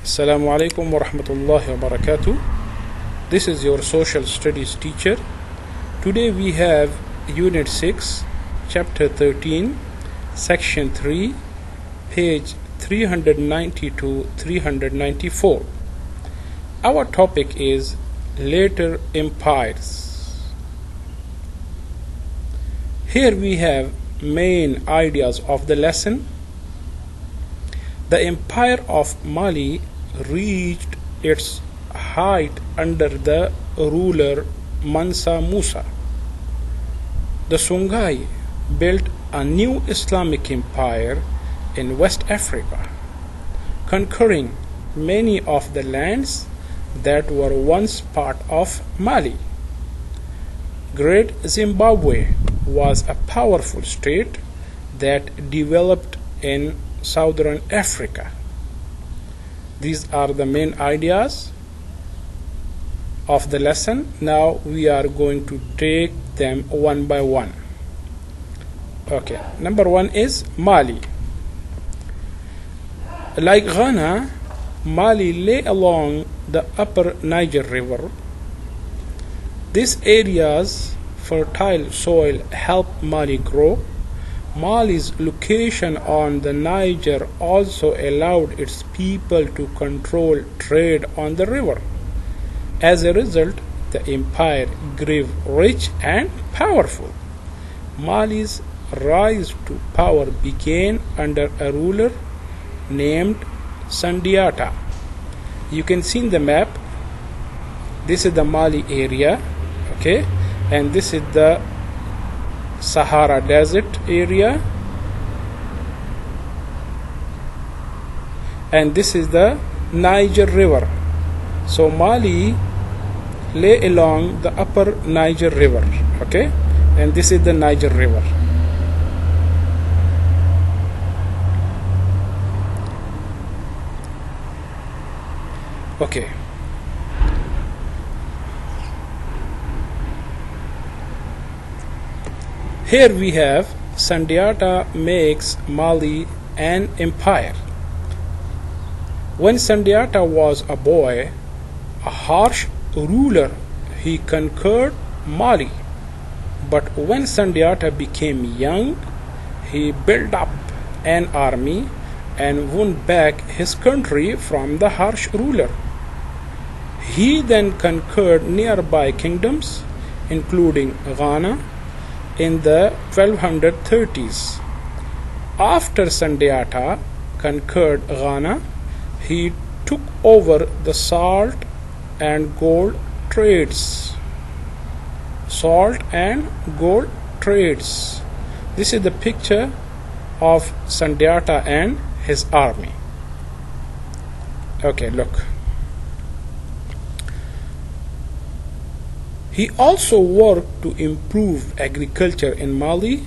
Assalamu alaikum wa rahmatullahi wa barakatuh. This is your social studies teacher. Today we have Unit 6, Chapter 13, Section 3, page 390 to 394. Our topic is later empires. Here we have main ideas of the lesson. The empire of Mali reached its height under the ruler Mansa Musa. The Songhai built a new Islamic empire in West Africa, conquering many of the lands that were once part of Mali. Great Zimbabwe was a powerful state that developed in Southern Africa. These are the main ideas of the lesson. Now we are going to take them one by one. Okay, number one is Mali. Like Ghana, Mali lay along the upper Niger River. This area's fertile soil helped Mali grow. Mali's location on the Niger also allowed its people to control trade on the river. As a result, the empire grew rich and powerful. Mali's rise to power began under a ruler named Sundiata. You can see in the map, this is the Mali area, okay, and this is the Sahara Desert area, and this is the Niger River. So Mali lay along the upper Niger River, okay, and this is the Niger River. Okay. Here we have Sundiata makes Mali an empire. When Sundiata was a boy, a harsh ruler, he conquered Mali. But when Sundiata became young, he built up an army and won back his country from the harsh ruler. He then conquered nearby kingdoms, including Ghana, in the 1230s. After Sundiata conquered Ghana, he took over the salt and gold trades. Salt and gold trades. This is the picture of Sundiata and his army. Okay, look. He also worked to improve agriculture in Mali.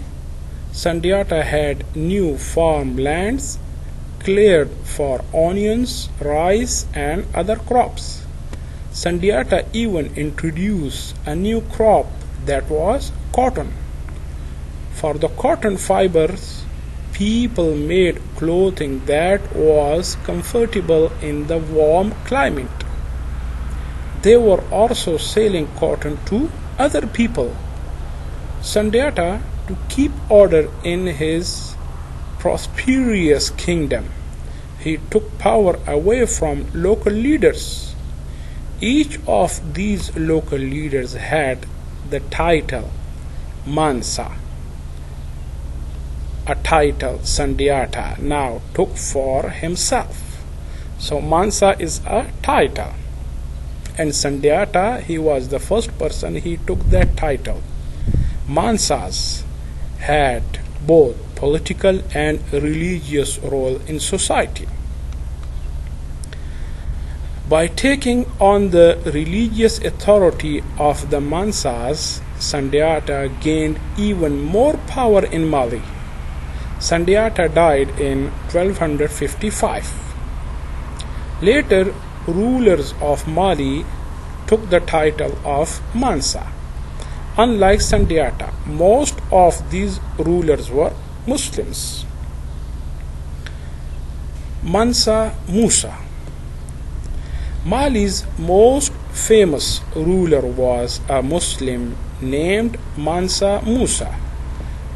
Sundiata had new farmlands cleared for onions, rice, and other crops. Sundiata even introduced a new crop that was cotton. For the cotton fibers, people made clothing that was comfortable in the warm climate. They were also selling cotton to other people. Sundiata, to keep order in his prosperous kingdom, he took power away from local leaders. Each of these local leaders had the title Mansa, a title Sundiata now took for himself. So Mansa is a title. And Sundiata, he was the first person, he took that title. Mansas had both political and religious role in society. By taking on the religious authority of the Mansas, Sundiata gained even more power in Mali. Sundiata died in 1255. Later, rulers of Mali took the title of Mansa. Unlike Sundiata, most of these rulers were Muslims. Mansa Musa. Mali's most famous ruler was a Muslim named Mansa Musa.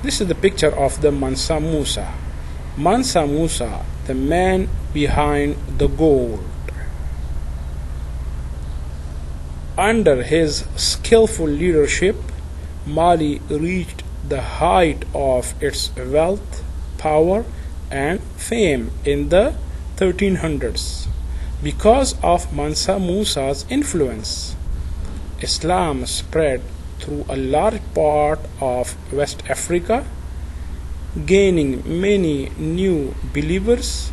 This is the picture of the Mansa Musa. Mansa Musa, the man behind the gold. Under his skillful leadership, Mali reached the height of its wealth, power, and fame in the 1300s. Because of Mansa Musa's influence, Islam spread through a large part of West Africa, gaining many new believers.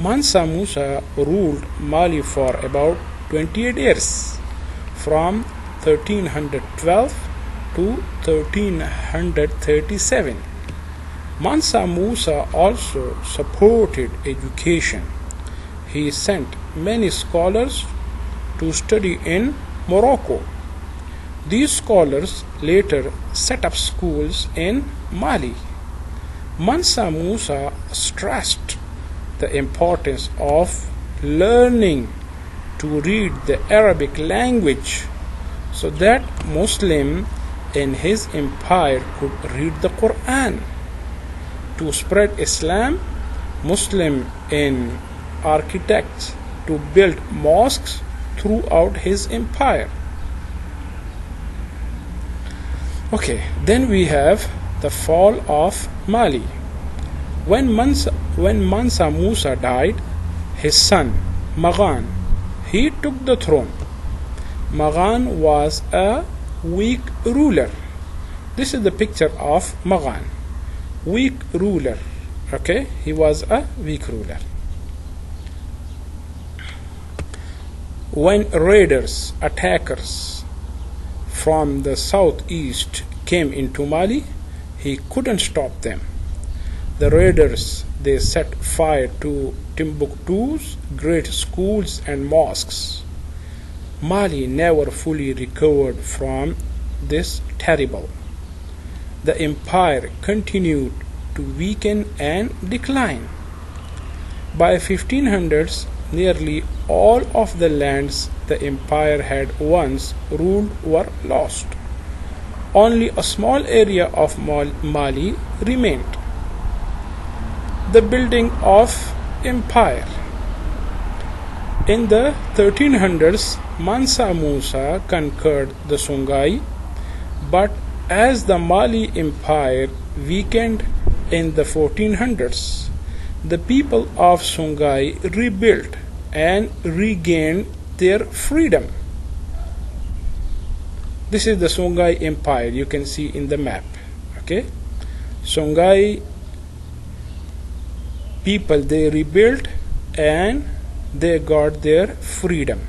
Mansa Musa ruled Mali for about 28 years, from 1312 to 1337. Mansa Musa also supported education. He sent many scholars to study in Morocco. These scholars later set up schools in Mali. Mansa Musa stressed the importance of learning to read the Arabic language so that Muslims in his empire could read the Quran. To spread Islam, Muslims in architects to build mosques throughout his empire. Okay, then we have the fall of Mali. When Mansa Musa died, his son Magan, he took the throne. Magan was a weak ruler. This is the picture of Magan. Weak ruler. Okay, he was a weak ruler. When raiders, attackers from the southeast came into Mali, he couldn't stop them. The raiders, they set fire to Timbuktu's great schools and mosques. Mali never fully recovered from this terrible. The empire continued to weaken and decline. By 1500s, nearly all of the lands the empire had once ruled were lost. Only a small area of Mali remained. The building of empire. In the 1300s, Mansa Musa conquered the Songhai, but as the Mali Empire weakened in the 1400s, the people of Songhai rebuilt and regained their freedom. This is the Songhai Empire, you can see in the map. Okay, Songhai people, they rebuilt and they got their freedom.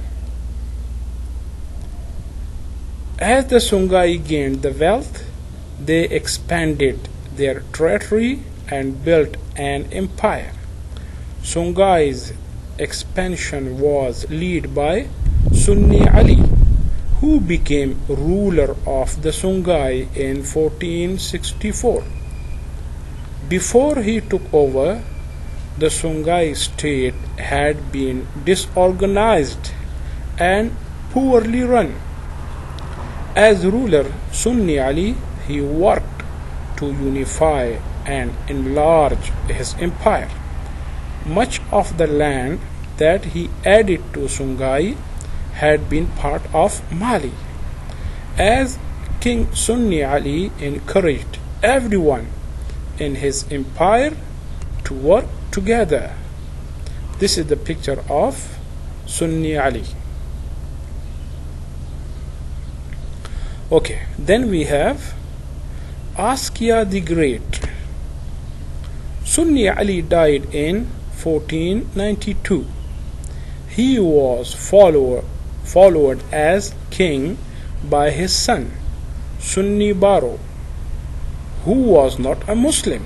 As the Songhai gained the wealth, they expanded their territory and built an empire. Songhai's expansion was led by Sunni Ali, who became ruler of the Songhai in 1464. Before he took over, the Songhai state had been disorganized and poorly run. As ruler, Sunni Ali, he worked to unify and enlarge his empire. Much of the land that he added to Songhai had been part of Mali. As King Sunni Ali encouraged everyone in his empire to work together. This is the picture of Sunni Ali. Okay, then we have Askia the Great. Sunni Ali died in 1492. He was followed as king by his son, Sunni Baro, who was not a Muslim.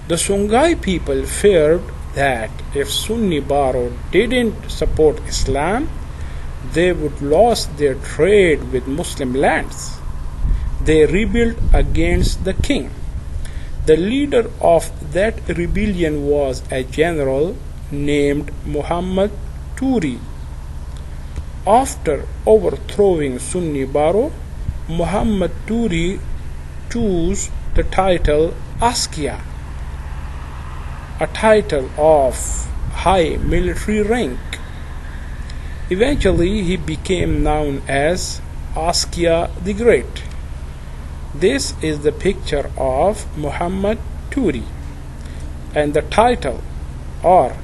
The Songhai people feared that if Sunni Baro didn't support Islam, they would lose their trade with Muslim lands. They rebelled against the king. The leader of that rebellion was a general named Muhammad Turi. After overthrowing Sunni Baro, Muhammad Turi chose the title Askia, a title of high military rank. Eventually, he became known as Askia the Great. This is the picture of Muhammad Turi, and the title, or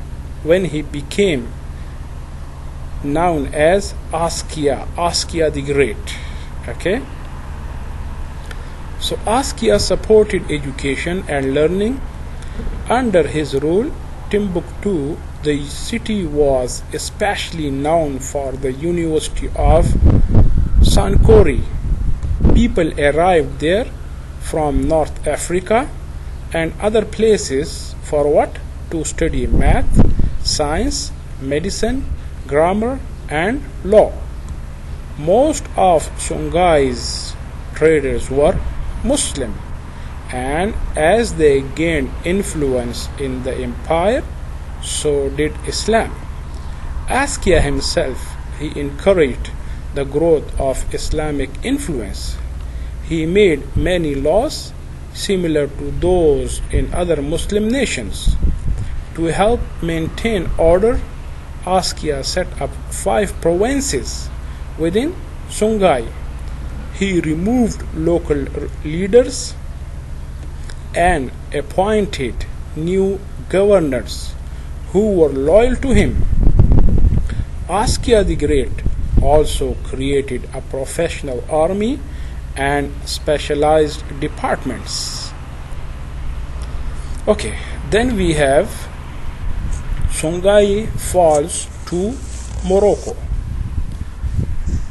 when he became known as Askia the Great. Okay, so Askia supported education and learning. Under his rule, Timbuktu, the city, was especially known for the University of Sankore. People arrived there from North Africa and other places for what? To study math, science, medicine, grammar, and law. Most of Songhai's traders were Muslim, and as they gained influence in the empire, so did Islam. Askia himself, he encouraged the growth of Islamic influence. He made many laws similar to those in other Muslim nations. To help maintain order, Askia set up 5 provinces within Songhai. He removed local leaders and appointed new governors who were loyal to him. Askia the Great also created a professional army and specialized departments. Okay, then we have Songhai falls to Morocco.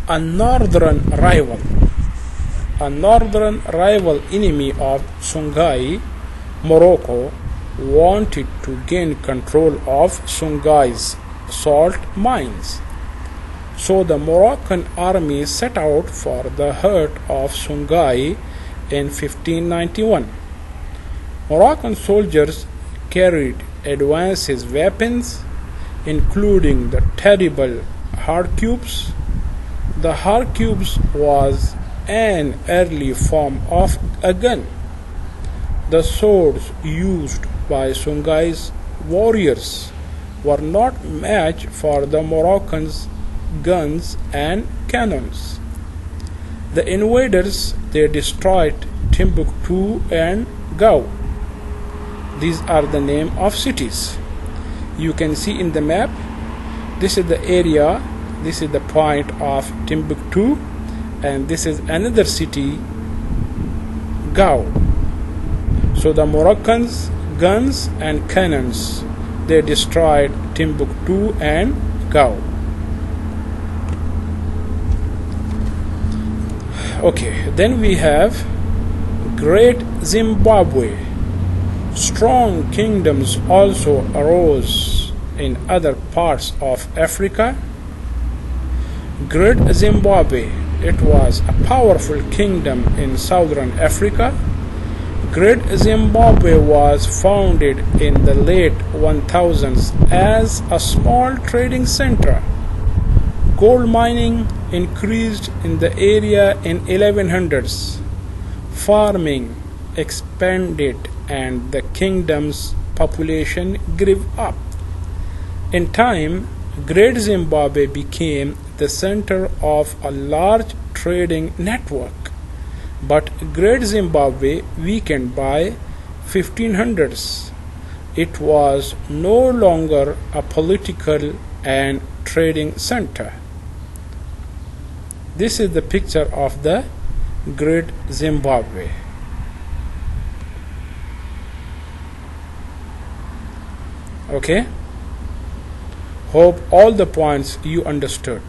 A northern rival enemy of Songhai, Morocco, wanted to gain control of Songhai's salt mines. So the Moroccan army set out for the heart of Songhai in 1591. Moroccan soldiers carried advanced weapons, including the terrible Harcubes. The Harcubes was an early form of a gun. The swords used by Songhai's warriors were not matched for the Moroccans' guns and cannons. The invaders, they destroyed Timbuktu and Gao. These are the name of cities. You can see in the map, this is the area, this is the point of Timbuktu, and this is another city, Gao. So the Moroccans' guns and cannons, they destroyed Timbuktu and Gao. Okay, then we have Great Zimbabwe. Strong kingdoms also arose in other parts of Africa. Great Zimbabwe, it was a powerful kingdom in southern Africa. Great Zimbabwe was founded in the late 1000s as a small trading center. Gold mining increased in the area in 1100s. Farming expanded and the kingdom's population grew up. In time, Great Zimbabwe became the center of a large trading network. But Great Zimbabwe weakened by 1500s. It was no longer a political and trading center. This is the picture of the Great Zimbabwe. Okay? Hope all the points you understood.